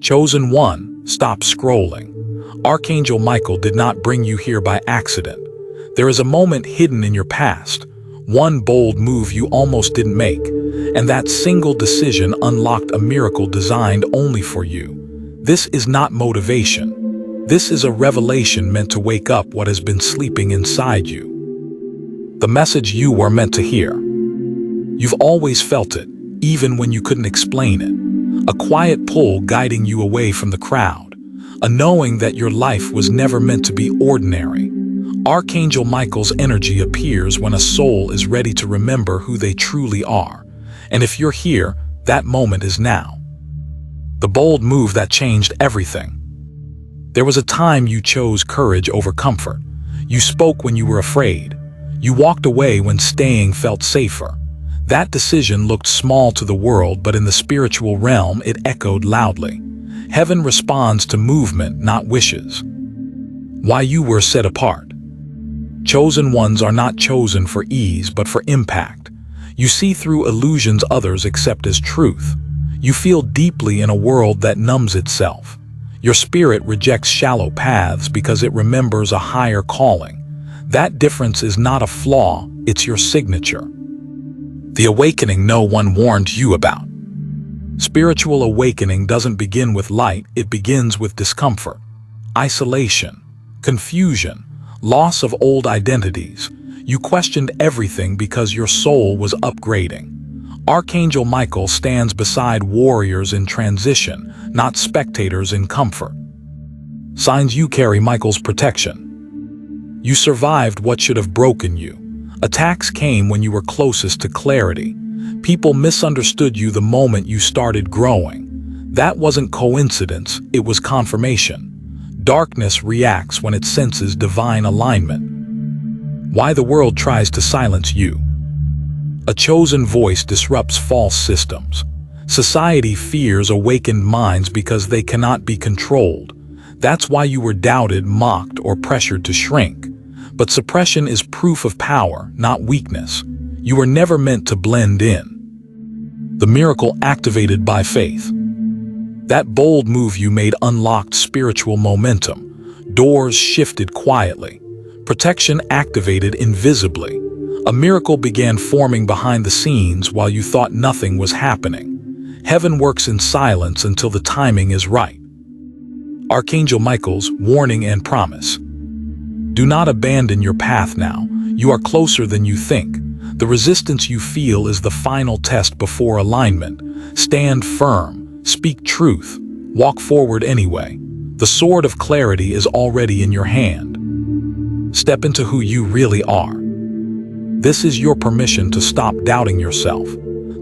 Chosen one, stop scrolling. Archangel Michael did not bring you here by accident. There is a moment hidden in your past, one bold move you almost didn't make, and that single decision unlocked a miracle designed only for you. This is not motivation. This is a revelation meant to wake up what has been sleeping inside you. The message you were meant to hear. You've always felt it, even when you couldn't explain it. A quiet pull guiding you away from the crowd. A knowing that your life was never meant to be ordinary. Archangel Michael's energy appears when a soul is ready to remember who they truly are. And if you're here, that moment is now. The bold move that changed everything. There was a time you chose courage over comfort. You spoke when you were afraid. You walked away when staying felt safer. That decision looked small to the world, but in the spiritual realm it echoed loudly. Heaven responds to movement, not wishes. Why you were set apart. Chosen ones are not chosen for ease, but for impact. You see through illusions others accept as truth. You feel deeply in a world that numbs itself. Your spirit rejects shallow paths because it remembers a higher calling. That difference is not a flaw, it's your signature. The awakening no one warned you about. Spiritual awakening doesn't begin with light, it begins with discomfort, isolation, confusion, loss of old identities. You questioned everything because your soul was upgrading. Archangel Michael stands beside warriors in transition, not spectators in comfort. Signs you carry Michael's protection. You survived what should have broken you. Attacks came when you were closest to clarity. People misunderstood you the moment you started growing. That wasn't coincidence, it was confirmation. Darkness reacts when it senses divine alignment. Why the world tries to silence you. A chosen voice disrupts false systems. Society fears awakened minds because they cannot be controlled. That's why you were doubted, mocked, or pressured to shrink. But suppression is proof of power, not weakness. You were never meant to blend in. The miracle activated by faith. That bold move you made unlocked spiritual momentum. Doors shifted quietly. Protection activated invisibly. A miracle began forming behind the scenes while you thought nothing was happening. Heaven works in silence until the timing is right. Archangel Michael's warning and promise. Do not abandon your path now. You are closer than you think. The resistance you feel is the final test before alignment. Stand firm, speak truth, walk forward anyway. The sword of clarity is already in your hand. Step into who you really are. This is your permission to stop doubting yourself,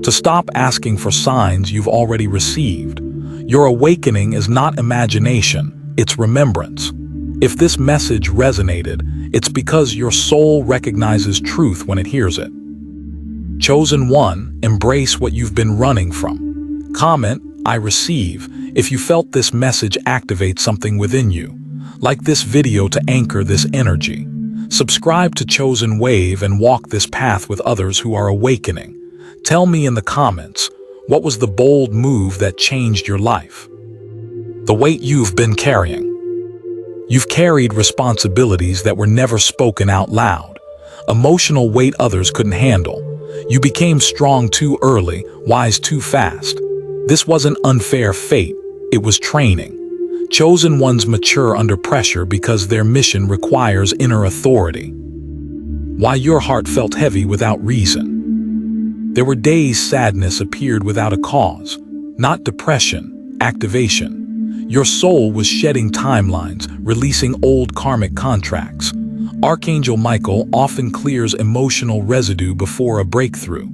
to stop asking for signs you've already received. Your awakening is not imagination, it's remembrance. If this message resonated, it's because your soul recognizes truth when it hears it. Chosen one, embrace what you've been running from. Comment, I receive, if you felt this message activate something within you. Like this video to anchor this energy. Subscribe to Chosen Wave and walk this path with others who are awakening. Tell me in the comments, what was the bold move that changed your life? The weight you've been carrying. You've carried responsibilities that were never spoken out loud. Emotional weight others couldn't handle. You became strong too early, wise too fast. This wasn't unfair fate, it was training. Chosen ones mature under pressure because their mission requires inner authority. Why your heart felt heavy without reason. There were days sadness appeared without a cause, not depression, activation. Your soul was shedding timelines, releasing old karmic contracts. Archangel Michael often clears emotional residue before a breakthrough.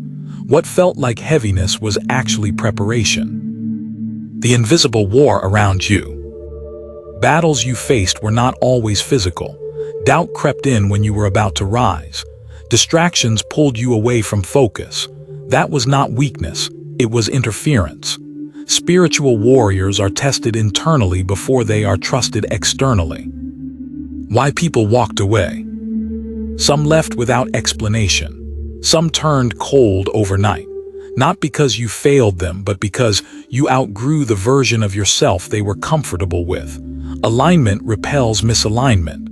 What felt like heaviness was actually preparation. The invisible war around you. Battles you faced were not always physical. Doubt crept in when you were about to rise. Distractions pulled you away from focus. That was not weakness, it was interference. Spiritual warriors are tested internally before they are trusted externally. Why people walked away. Some left without explanation. Some turned cold overnight. Not because you failed them, but because you outgrew the version of yourself they were comfortable with. Alignment repels misalignment.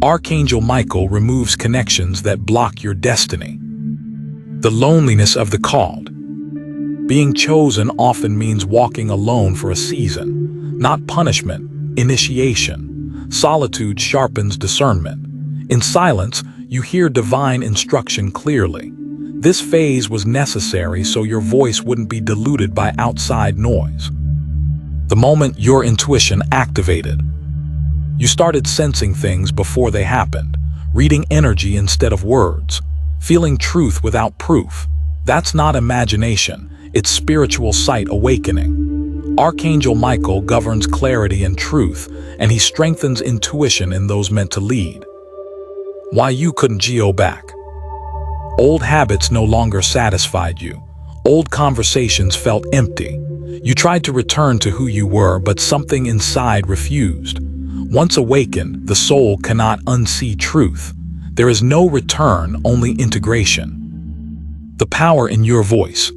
Archangel Michael removes connections that block your destiny. The loneliness of the called. Being chosen often means walking alone for a season, not punishment, initiation. Solitude sharpens discernment. In silence, you hear divine instruction clearly. This phase was necessary so your voice wouldn't be diluted by outside noise. The moment your intuition activated, you started sensing things before they happened, reading energy instead of words, feeling truth without proof. That's not imagination, it's spiritual sight awakening. Archangel Michael governs clarity and truth, and he strengthens intuition in those meant to lead. Why you couldn't go back. Old habits no longer satisfied you. Old conversations felt empty. You tried to return to who you were, but something inside refused. Once awakened, the soul cannot unsee truth. There is no return, only integration. The power in your voice.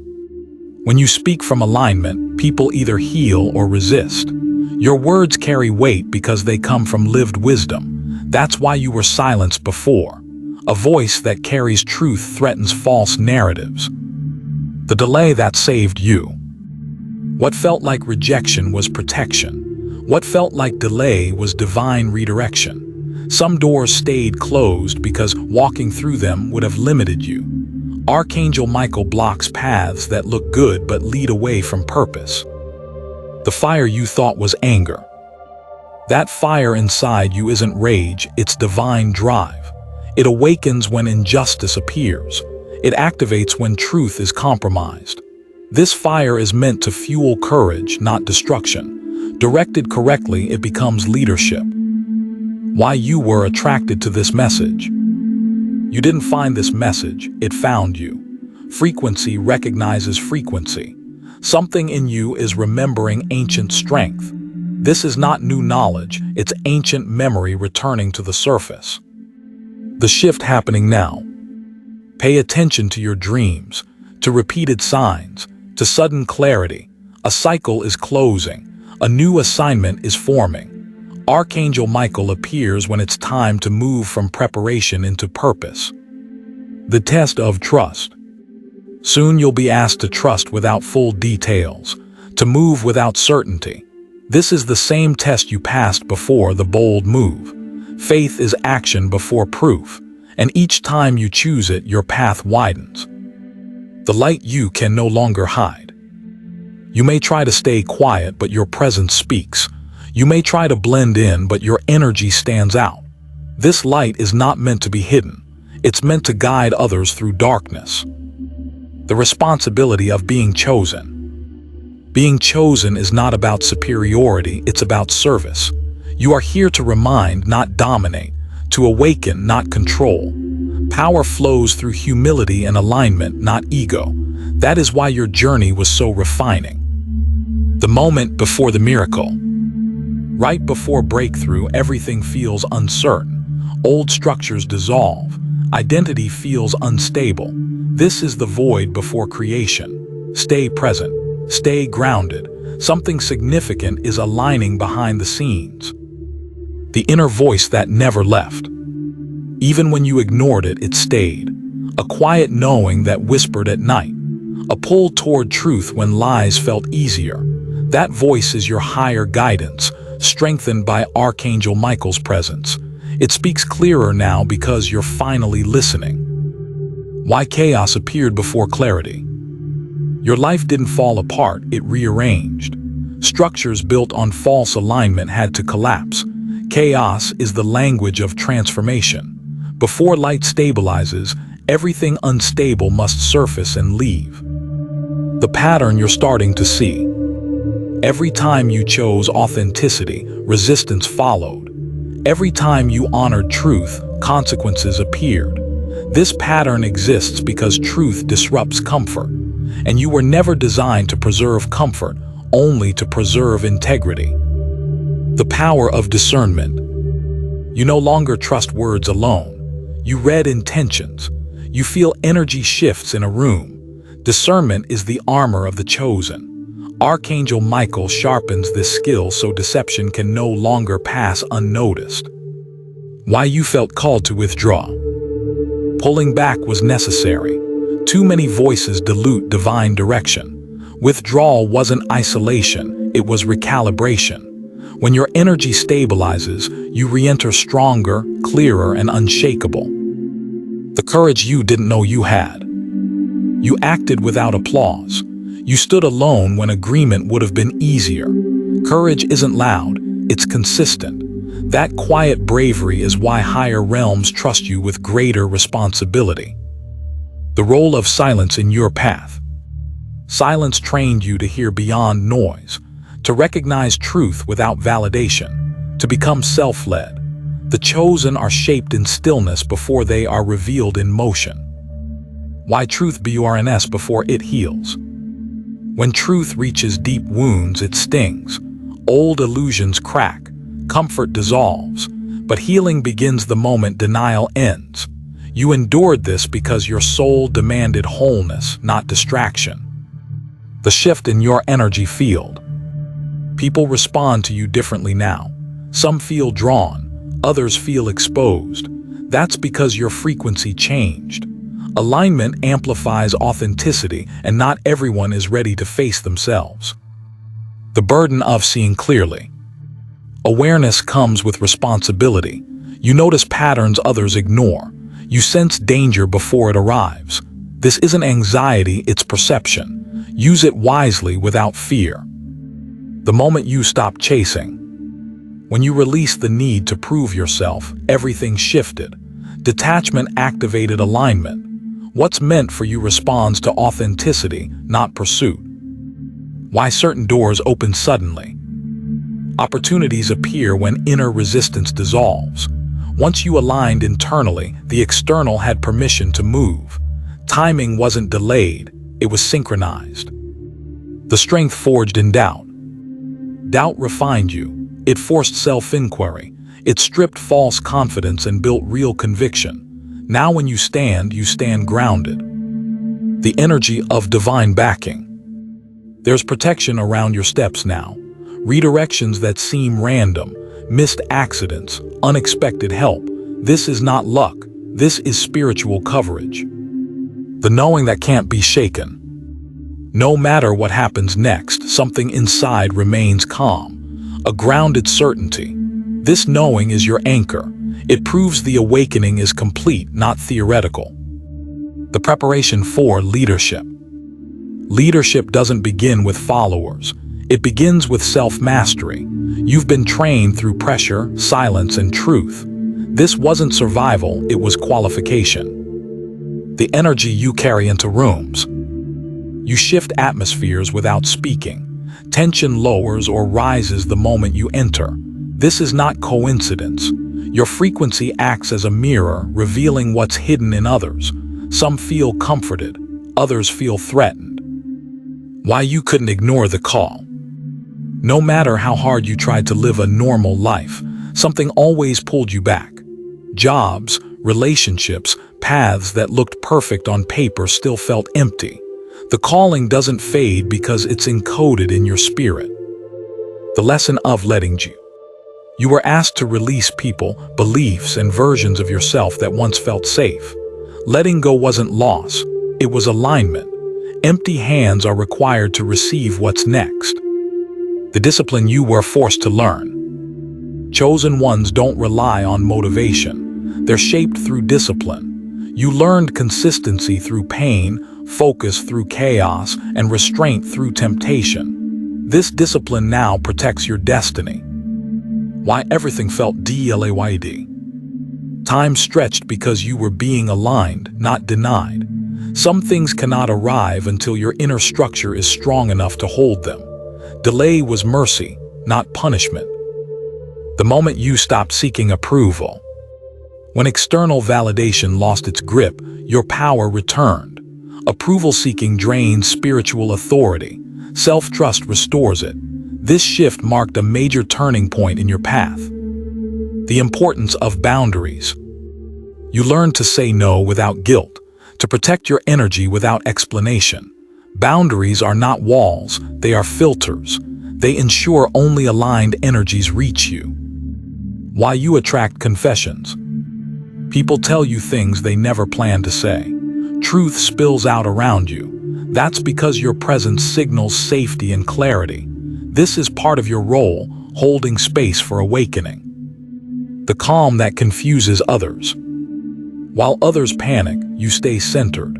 When you speak from alignment, people either heal or resist. Your words carry weight because they come from lived wisdom. That's why you were silenced before. A voice that carries truth threatens false narratives. The delay that saved you. What felt like rejection was protection. What felt like delay was divine redirection. Some doors stayed closed because walking through them would have limited you. Archangel Michael blocks paths that look good but lead away from purpose. The fire you thought was anger. That fire inside you isn't rage, it's divine drive. It awakens when injustice appears. It activates when truth is compromised. This fire is meant to fuel courage, not destruction. Directed correctly, it becomes leadership. Why you were attracted to this message. You didn't find this message, it found you. Frequency recognizes frequency. Something in you is remembering ancient strength. This is not new knowledge, it's ancient memory returning to the surface. The shift happening now. Pay attention to your dreams, to repeated signs, to sudden clarity. A cycle is closing, a new assignment is forming. Archangel Michael appears when it's time to move from preparation into purpose. The test of trust. Soon you'll be asked to trust without full details, to move without certainty. This is the same test you passed before the bold move. Faith is action before proof, and each time you choose it, your path widens. The light you can no longer hide. You may try to stay quiet, but your presence speaks. You may try to blend in, but your energy stands out. This light is not meant to be hidden. It's meant to guide others through darkness. The responsibility of being chosen. Being chosen is not about superiority, it's about service. You are here to remind, not dominate, to awaken, not control. Power flows through humility and alignment, not ego. That is why your journey was so refining. The moment before the miracle. Right before breakthrough, everything feels uncertain. Old structures dissolve. Identity feels unstable. This is the void before creation. Stay present. Stay grounded. Something significant is aligning behind the scenes. The inner voice that never left. Even when you ignored it, it stayed. A quiet knowing that whispered at night. A pull toward truth when lies felt easier. That voice is your higher guidance, strengthened by Archangel Michael's presence. It speaks clearer now because you're finally listening. Why chaos appeared before clarity. Your life didn't fall apart, it rearranged. Structures built on false alignment had to collapse. Chaos is the language of transformation. Before light stabilizes, everything unstable must surface and leave. The pattern you're starting to see. Every time you chose authenticity, resistance followed. Every time you honored truth, consequences appeared. This pattern exists because truth disrupts comfort, and you were never designed to preserve comfort, only to preserve integrity. The power of discernment. You no longer trust words alone. You read intentions. You feel energy shifts in a room. Discernment is the armor of the chosen. Archangel Michael sharpens this skill so deception can no longer pass unnoticed. Why you felt called to withdraw. Pulling back was necessary. Too many voices dilute divine direction. Withdrawal wasn't isolation, it was recalibration. When your energy stabilizes, you re-enter stronger, clearer, and unshakable. The courage you didn't know you had. You acted without applause. You stood alone when agreement would have been easier. Courage isn't loud, it's consistent. That quiet bravery is why higher realms trust you with greater responsibility. The role of silence in your path. Silence trained you to hear beyond noise, to recognize truth without validation, to become self-led. The chosen are shaped in stillness before they are revealed in motion. Why truth burns before it heals. When truth reaches deep wounds, it stings. Old illusions crack, comfort dissolves, but healing begins the moment denial ends. You endured this because your soul demanded wholeness, not distraction. The shift in your energy field. People respond to you differently now. Some feel drawn, others feel exposed. That's because your frequency changed. Alignment amplifies authenticity, and not everyone is ready to face themselves. The burden of seeing clearly. Awareness comes with responsibility. You notice patterns others ignore. You sense danger before it arrives. This isn't anxiety, it's perception. Use it wisely without fear. The moment you stop chasing. When you release the need to prove yourself, everything shifted. Detachment activated alignment. What's meant for you responds to authenticity, not pursuit. Why certain doors open suddenly. Opportunities appear when inner resistance dissolves. Once you aligned internally, the external had permission to move. Timing wasn't delayed, it was synchronized. The strength forged in doubt. Doubt refined you. It forced self-inquiry. It stripped false confidence and built real conviction. Now when you stand grounded. The energy of divine backing. There's protection around your steps now. Redirections that seem random, missed accidents, unexpected help. This is not luck. This is spiritual coverage. The knowing that can't be shaken. No matter what happens next, something inside remains calm. A grounded certainty. This knowing is your anchor. It proves the awakening is complete, not theoretical. The preparation for leadership. Leadership doesn't begin with followers. It begins with self-mastery. You've been trained through pressure, silence, and truth. This wasn't survival, it was qualification. The energy you carry into rooms. You shift atmospheres without speaking. Tension lowers or rises the moment you enter. This is not coincidence. Your frequency acts as a mirror, revealing what's hidden in others. Some feel comforted, others feel threatened. Why you couldn't ignore the call. No matter how hard you tried to live a normal life, something always pulled you back. Jobs, relationships, paths that looked perfect on paper still felt empty. The calling doesn't fade because it's encoded in your spirit. The lesson of letting go. You were asked to release people, beliefs, and versions of yourself that once felt safe. Letting go wasn't loss, it was alignment. Empty hands are required to receive what's next. The discipline you were forced to learn. Chosen ones don't rely on motivation. They're shaped through discipline. You learned consistency through pain, focus through chaos, and restraint through temptation. This discipline now protects your destiny. Why everything felt delayed. Time stretched because you were being aligned, not denied. Some things cannot arrive until your inner structure is strong enough to hold them. Delay was mercy, not punishment. The moment you stopped seeking approval. When external validation lost its grip, your power returned. Approval-seeking drains spiritual authority. Self-trust restores it. This shift marked a major turning point in your path. The importance of boundaries. You learned to say no without guilt, to protect your energy without explanation. Boundaries are not walls, they are filters. They ensure only aligned energies reach you. Why you attract confessions. People tell you things they never planned to say. Truth spills out around you. That's because your presence signals safety and clarity. This is part of your role, holding space for awakening. The calm that confuses others. While others panic, you stay centered.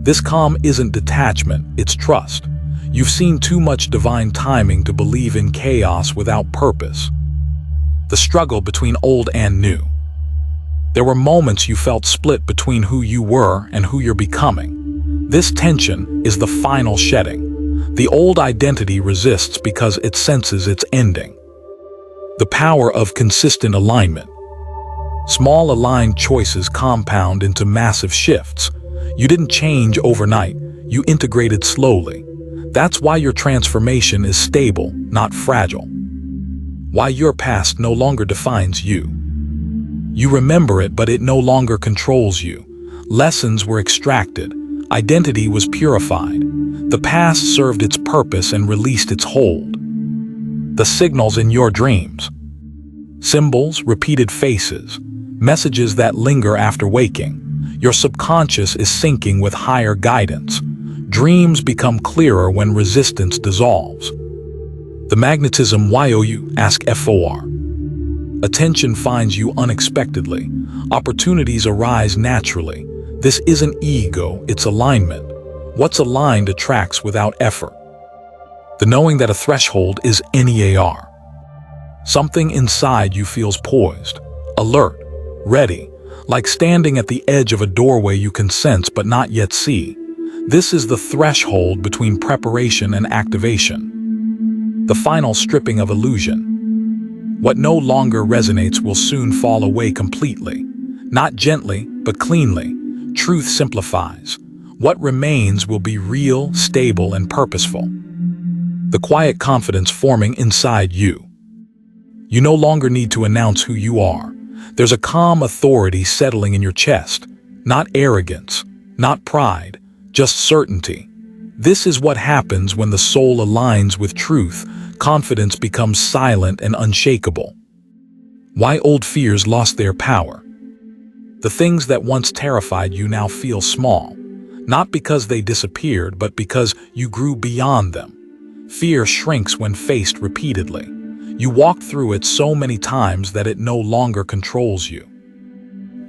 This calm isn't detachment, it's trust. You've seen too much divine timing to believe in chaos without purpose. The struggle between old and new. There were moments you felt split between who you were and who you're becoming. This tension is the final shedding. The old identity resists because it senses its ending. The power of consistent alignment. Small aligned choices compound into massive shifts. You didn't change overnight, you integrated slowly. That's why your transformation is stable, not fragile. Why your past no longer defines you. You remember it, but it no longer controls you. Lessons were extracted. Identity was purified. The past served its purpose and released its hold. The signals in your dreams. Symbols, repeated faces, messages that linger after waking. Your subconscious is syncing with higher guidance. Dreams become clearer when resistance dissolves. The magnetism you ask for. Attention finds you unexpectedly. Opportunities arise naturally. This isn't ego, it's alignment. What's aligned attracts without effort. The knowing that a threshold is NEAR. Something inside you feels poised, alert, ready, like standing at the edge of a doorway you can sense but not yet see. This is the threshold between preparation and activation. The final stripping of illusion. What no longer resonates will soon fall away completely. Not gently, but cleanly. Truth simplifies. What remains will be real, stable, and purposeful. The quiet confidence forming inside you. You no longer need to announce who you are. There's a calm authority settling in your chest. Not arrogance, not pride, just certainty. This is what happens when the soul aligns with truth. Confidence becomes silent and unshakable. Why old fears lost their power. The things that once terrified you now feel small. Not because they disappeared, but because you grew beyond them. Fear shrinks when faced repeatedly. You walked through it so many times that it no longer controls you.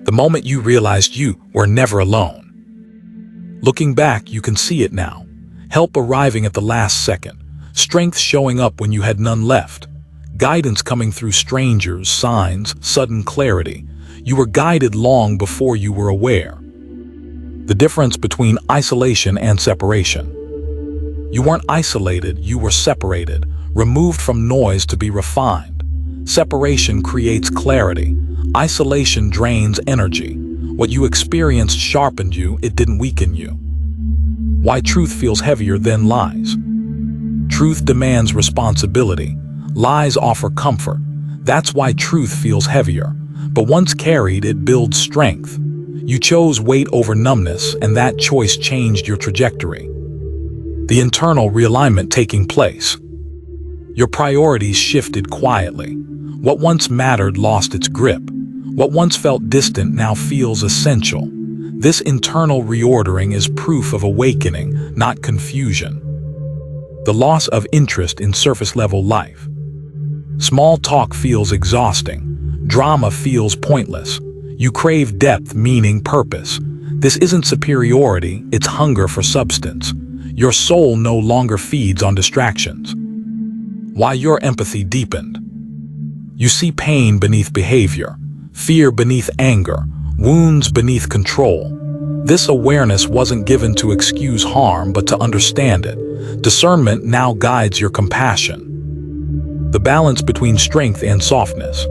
The moment you realized you were never alone. Looking back, you can see it now. Help arriving at the last second. Strength showing up when you had none left. Guidance coming through strangers, signs, sudden clarity. You were guided long before you were aware. The difference between isolation and separation. You weren't isolated, you were separated. Removed from noise to be refined. Separation creates clarity. Isolation drains energy. What you experienced sharpened you, it didn't weaken you. Why truth feels heavier than lies. Truth demands responsibility. Lies offer comfort. That's why truth feels heavier. But once carried, it builds strength. You chose weight over numbness, and that choice changed your trajectory. The internal realignment taking place. Your priorities shifted quietly. What once mattered lost its grip. What once felt distant now feels essential. This internal reordering is proof of awakening, not confusion. The loss of interest in surface-level life. Small talk feels exhausting. Drama feels pointless. You crave depth, meaning, purpose. This isn't superiority, it's hunger for substance. Your soul no longer feeds on distractions. Why your empathy deepened. You see pain beneath behavior, fear beneath anger, wounds beneath control. This awareness wasn't given to excuse harm, but to understand it. Discernment now guides your compassion. The balance between strength and softness.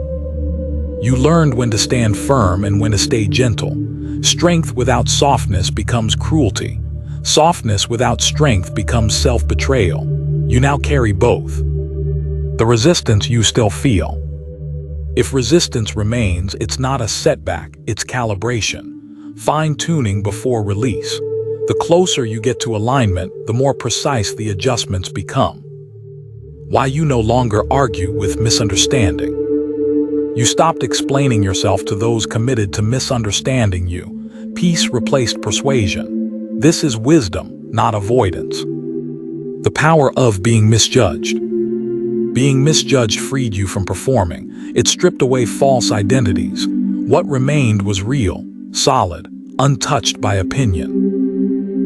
You learned when to stand firm and when to stay gentle. Strength without softness becomes cruelty. Softness without strength becomes self-betrayal. You now carry both. The resistance you still feel. If resistance remains, it's not a setback, it's calibration. Fine-tuning before release. The closer you get to alignment, the more precise the adjustments become. Why you no longer argue with misunderstanding. You stopped explaining yourself to those committed to misunderstanding you. Peace replaced persuasion. This is wisdom, not avoidance. The power of being misjudged. Being misjudged freed you from performing. It stripped away false identities. What remained was real, solid, untouched by opinion.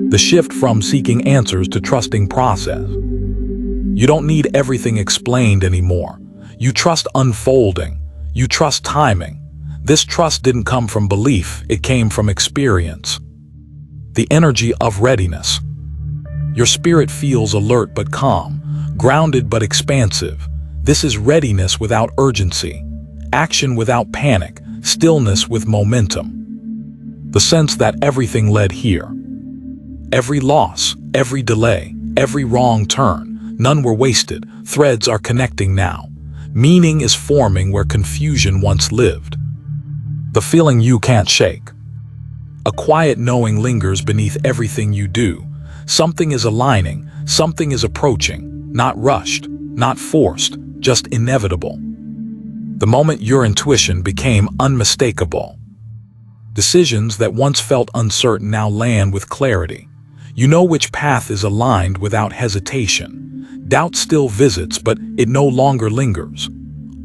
The shift from seeking answers to trusting process. You don't need everything explained anymore. You trust unfolding. You trust timing. This trust didn't come from belief, it came from experience. The energy of readiness. Your spirit feels alert but calm, grounded but expansive. This is readiness without urgency, action without panic, stillness with momentum. The sense that everything led here. Every loss, every delay, every wrong turn, none were wasted. Threads are connecting now. Meaning is forming where confusion once lived. The feeling you can't shake. A quiet knowing lingers beneath everything you do. Something is aligning, something is approaching, not rushed, not forced, just inevitable. The moment your intuition became unmistakable. Decisions that once felt uncertain now land with clarity. You know which path is aligned without hesitation. Doubt still visits, but it no longer lingers.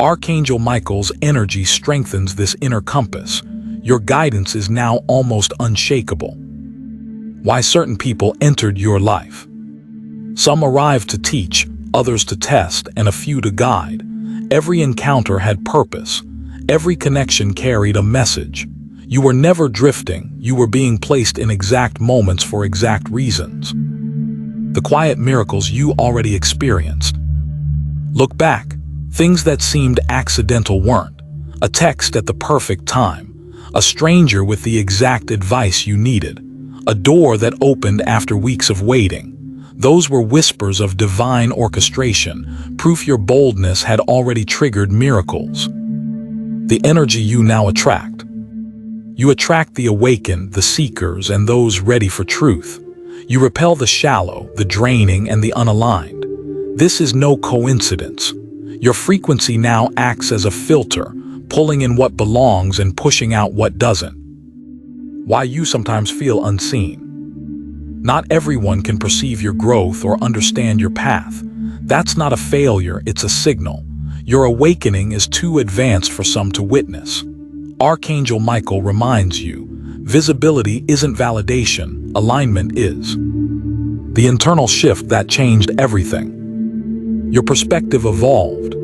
Archangel Michael's energy strengthens this inner compass. Your guidance is now almost unshakable. Why certain people entered your life. Some arrived to teach, others to test, and a few to guide. Every encounter had purpose. Every connection carried a message. You were never drifting, you were being placed in exact moments for exact reasons. The quiet miracles you already experienced. Look back. Things that seemed accidental weren't. A text at the perfect time. A stranger with the exact advice you needed. A door that opened after weeks of waiting. Those were whispers of divine orchestration, proof your boldness had already triggered miracles. The energy you now attract. You attract the awakened, the seekers, and those ready for truth. You repel the shallow, the draining, and the unaligned. This is no coincidence. Your frequency now acts as a filter, pulling in what belongs and pushing out what doesn't. Why you sometimes feel unseen. Not everyone can perceive your growth or understand your path. That's not a failure, it's a signal. Your awakening is too advanced for some to witness. Archangel Michael reminds you, visibility isn't validation, alignment is. The internal shift that changed everything. Your perspective evolved.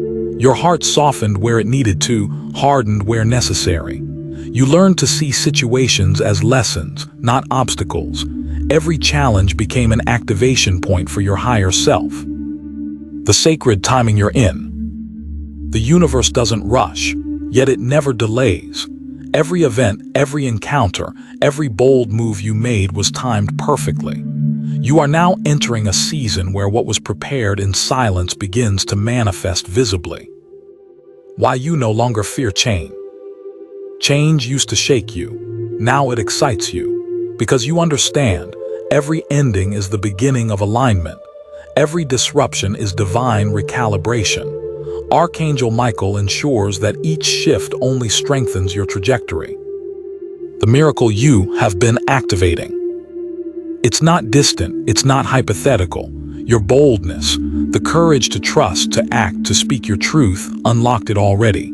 Your heart softened where it needed to, hardened where necessary. You learned to see situations as lessons, not obstacles. Every challenge became an activation point for your higher self. The sacred timing you're in. The universe doesn't rush, yet it never delays. Every event, every encounter, every bold move you made was timed perfectly. You are now entering a season where what was prepared in silence begins to manifest visibly. Why you no longer fear change. Change used to shake you. Now it excites you. Because you understand, every ending is the beginning of alignment. Every disruption is divine recalibration. Archangel Michael ensures that each shift only strengthens your trajectory. The miracle you have been activating. It's not distant, it's not hypothetical. Your boldness, the courage to trust, to act, to speak your truth, unlocked it already.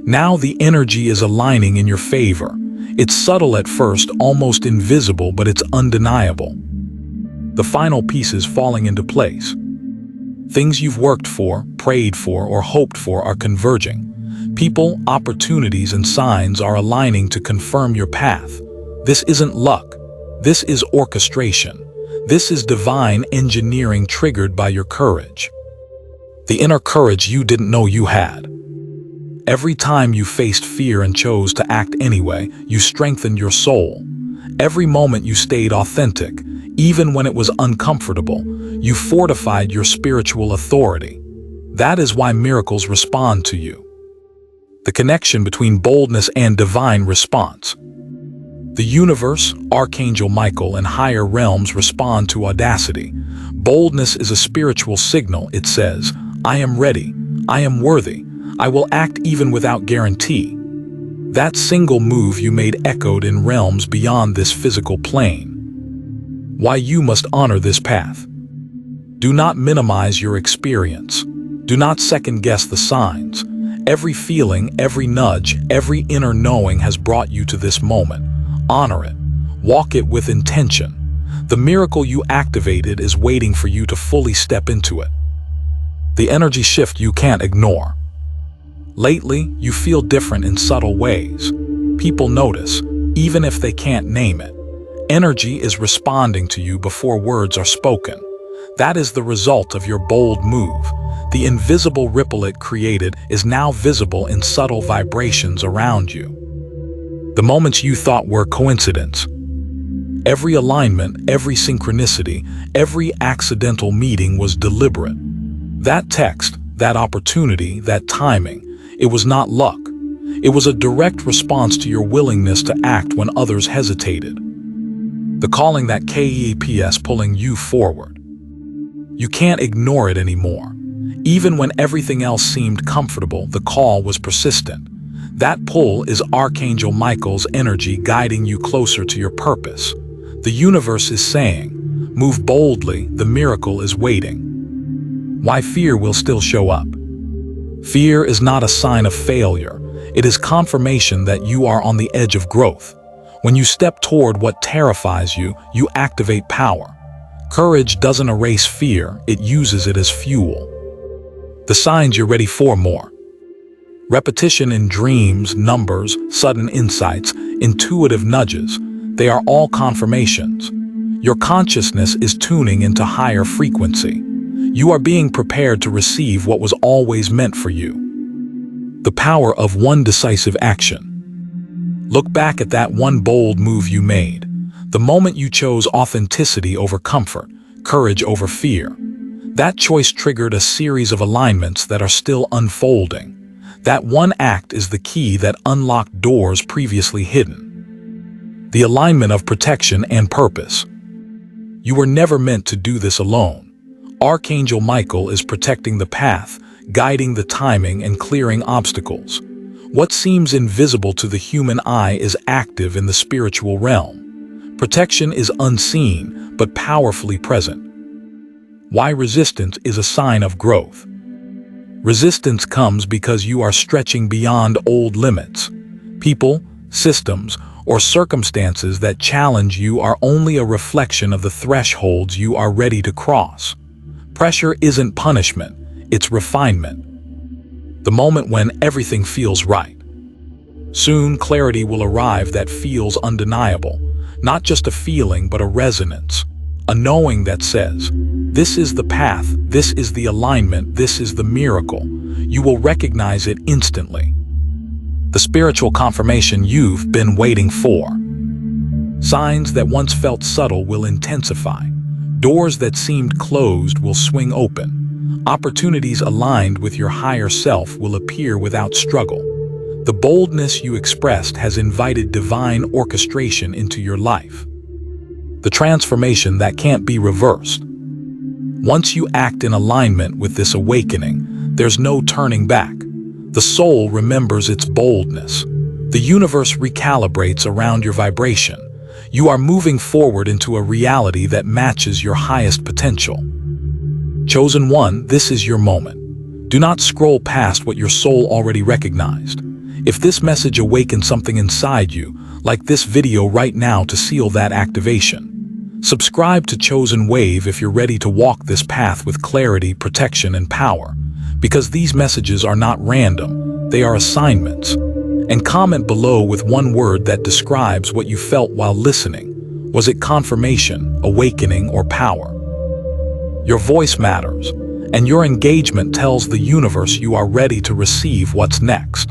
Now the energy is aligning in your favor. It's subtle at first, almost invisible, but it's undeniable. The final pieces falling into place. Things you've worked for, prayed for, or hoped for are converging. People, opportunities, and signs are aligning to confirm your path. This isn't luck. This is orchestration. This is divine engineering triggered by your courage. The inner courage you didn't know you had. Every time you faced fear and chose to act anyway, you strengthened your soul. Every moment you stayed authentic, even when it was uncomfortable, you fortified your spiritual authority. That is why miracles respond to you. The connection between boldness and divine response. The universe, Archangel Michael, and higher realms respond to audacity. Boldness is a spiritual signal. It says, I am ready, I am worthy, I will act even without guarantee. That single move you made echoed in realms beyond this physical plane. Why you must honor this path. Do not minimize your experience. Do not second-guess the signs. Every feeling, every nudge, every inner knowing has brought you to this moment. Honor it. Walk it with intention. The miracle you activated is waiting for you to fully step into it. The energy shift you can't ignore. Lately, you feel different in subtle ways. People notice, even if they can't name it. Energy is responding to you before words are spoken. That is the result of your bold move. The invisible ripple it created is now visible in subtle vibrations around you. The moments you thought were coincidence. Every alignment, every synchronicity, every accidental meeting was deliberate. That text, that opportunity, that timing, it was not luck. It was a direct response to your willingness to act when others hesitated. The calling that keeps pulling you forward. You can't ignore it anymore. Even when everything else seemed comfortable, the call was persistent. That pull is Archangel Michael's energy guiding you closer to your purpose. The universe is saying, move boldly, the miracle is waiting. Why fear will still show up? Fear is not a sign of failure. It is confirmation that you are on the edge of growth. When you step toward what terrifies you, you activate power. Courage doesn't erase fear, it uses it as fuel. The signs you're ready for more. Repetition in dreams, numbers, sudden insights, intuitive nudges, they are all confirmations. Your consciousness is tuning into higher frequency. You are being prepared to receive what was always meant for you. The power of one decisive action. Look back at that one bold move you made. The moment you chose authenticity over comfort, courage over fear. That choice triggered a series of alignments that are still unfolding. That one act is the key that unlocked doors previously hidden. The alignment of protection and purpose. You were never meant to do this alone. Archangel Michael is protecting the path, guiding the timing, and clearing obstacles. What seems invisible to the human eye is active in the spiritual realm. Protection is unseen, but powerfully present. Why resistance is a sign of growth. Resistance comes because you are stretching beyond old limits. People, systems, or circumstances that challenge you are only a reflection of the thresholds you are ready to cross. Pressure isn't punishment, it's refinement. The moment when everything feels right. Soon, clarity will arrive that feels undeniable. Not just a feeling, but a resonance. A knowing that says, this is the path, this is the alignment, this is the miracle. You will recognize it instantly. The spiritual confirmation you've been waiting for. Signs that once felt subtle will intensify. Doors that seemed closed will swing open. Opportunities aligned with your higher self will appear without struggle. The boldness you expressed has invited divine orchestration into your life. The transformation that can't be reversed. Once you act in alignment with this awakening, there's no turning back. The soul remembers its boldness. The universe recalibrates around your vibration. You are moving forward into a reality that matches your highest potential. Chosen one, this is your moment. Do not scroll past what your soul already recognized. If this message awakens something inside you, like this video right now to seal that activation. Subscribe to Chosen Wave if you're ready to walk this path with clarity, protection, and power. Because these messages are not random, they are assignments. And comment below with one word that describes what you felt while listening. Was it confirmation, awakening, or power? Your voice matters, and your engagement tells the universe you are ready to receive what's next.